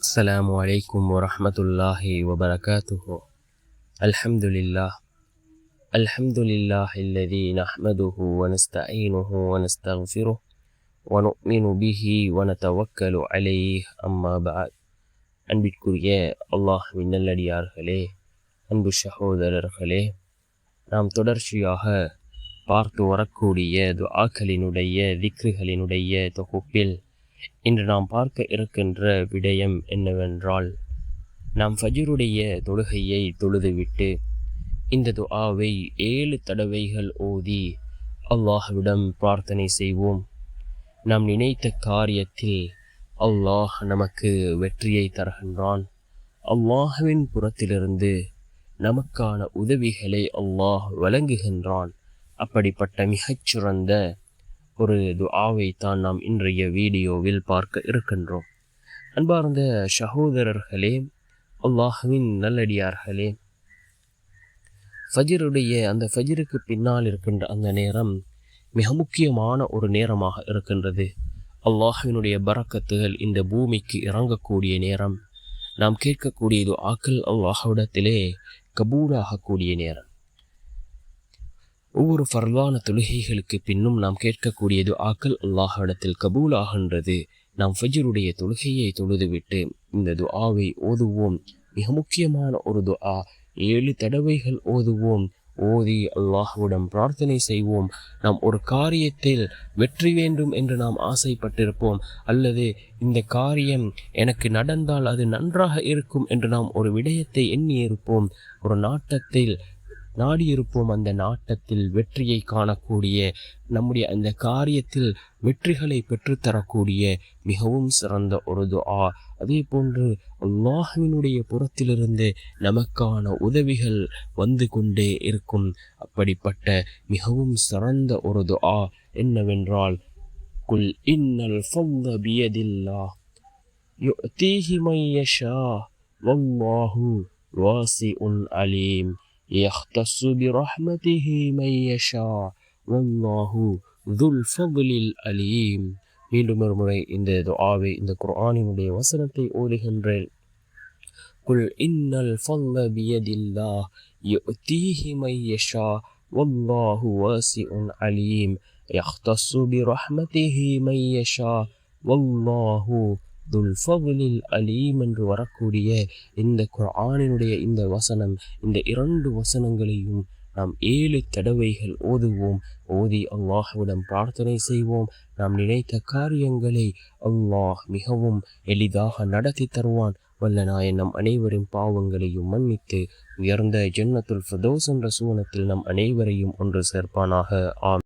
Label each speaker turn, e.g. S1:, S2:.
S1: السلام عليكم ورحمة الله وبركاته. الحمد لله الذي نحمده ونستعينه ونستغفره ونؤمن به ونتوكل عليه. أما بعد. அன்பிற்குரிய அல்லாஹ்வின் நல்லடியார்களே, அன்பு சகோதரர்களே, நாம் தொடர்ச்சியாக பார்த்து வரக்கூடிய துஆக்களினுடைய திக்ருகளினுடைய தொகுப்பில் இன்று நாம் பார்க்க இருக்கின்ற விடயம் என்னவென்றால், நாம் ஃபஜ்ருடைய தொழுகையை தொழுதுவிட்டு இந்த துஆவை 7 தடவைகள் ஓதி அல்லாஹ்விடம் பிரார்த்தனை செய்வோம். நாம் நினைத்த காரியத்தில் அல்லாஹ் நமக்கு வெற்றியை தருகின்றான். அல்லாஹ்வின் புறத்திலிருந்து நமக்கான உதவிகளை அல்லாஹ் வழங்குகின்றான். அப்படிப்பட்ட மிகச்சிறந்த ஒரு துஆவை தான் நாம் இன்றைய வீடியோவில் பார்க்க இருக்கின்றோம். அன்பார்ந்த சகோதரர்களே, அல்லாஹ்வின் நல்லடியார்களே, அந்த ஃபஜ்ருக்கு பின்னால் இருக்கின்ற அந்த நேரம் மிக முக்கியமான ஒரு நேரமாக இருக்கின்றது. அல்லாஹ்வினுடைய பரக்கத்துகள் இந்த பூமிக்கு இறங்கக்கூடிய நேரம். நாம் கேட்கக்கூடிய துஆக்கள் அல்லாஹ்விடத்திலே கபூலாகக்கூடிய நேரம். ஒவ்வொரு ஃபர்லான தொழுகைகளுக்கு பின்னும் நாம் கேட்கக்கூடிய துஆக்கள் அல்லாஹ்விடத்தில் கபூலாகின்றது. நாம் ஃபஜ்ருடைய தொழுகையை தொழுதுவிட்டு இந்த துஆவை ஓதுவோம். மிக முக்கியமான ஒரு துஆ. 7 தடவைகள் ஓதுவோம். ஓதி அல்லாஹ்விடம் பிரார்த்தனை செய்வோம். நாம் ஒரு காரியத்தில் வெற்றி வேண்டும் என்று நாம் ஆசைப்பட்டிருப்போம், அல்லது இந்த காரியம் எனக்கு நடந்தால் அது நன்றாக இருக்கும் என்று நாம் ஒரு விடயத்தை எண்ணியிருப்போம், ஒரு நாட்டத்தில் நாடியிருப்போம். அந்த நாட்டத்தில் வெற்றியை காணக்கூடிய, நம்முடைய அந்த காரியத்தில் வெற்றிகளை பெற்றுத்தரக்கூடிய மிகவும் சிறந்த ஒரு துஆ. அதே போன்று அல்லாஹ்வினுடைய புறத்திலிருந்து நமக்கான உதவிகள் வந்து கொண்டே இருக்கும். அப்படிப்பட்ட மிகவும் சிறந்த ஒரு துஆ என்னவென்றால், குல் இன்னல் ஃபضل பியதில்லாஹ் யுஅதீஹி மன் யஷா வல்லாஹு வாசிஉன் அலீம் يختص برحمته من يشاء والله ذو الفضل العليم. மீண்டும் ஒரு முறை இந்த துஆவை, இந்த குர்ஆனினுடைய வசனத்தை ஓதுகின்றேன். குல் இன்னல் ஃபضل பியதில்லாஹ் யுஅதீஹி மன் யஷா வல்லாஹு வாசிஉன் அலீம் يختص برحمته من يشاء والله துல் ஃபضலில் அலீம் என்று வரக்கூடிய இந்த குர்ஆனினுடைய இந்த வசனம், இந்த 2 வசனங்களையும் நாம் 7 தடவைகள் ஓதுவோம். ஓதி அல்லாஹ்விடம் பிரார்த்தனை செய்வோம். நாம் நினைத்த காரியங்களை அல்லாஹ் மிகவும் எளிதாக நடத்தி தருவான். வல்ல நாயன் நம் அனைவரின் பாவங்களையும் மன்னித்து உயர்ந்த ஜன்னத்துல் ஃபிர்தௌஸ் என்ற சுவனத்தில் நம் அனைவரையும் ஒன்று சேர்ப்பானாக. ஆம்.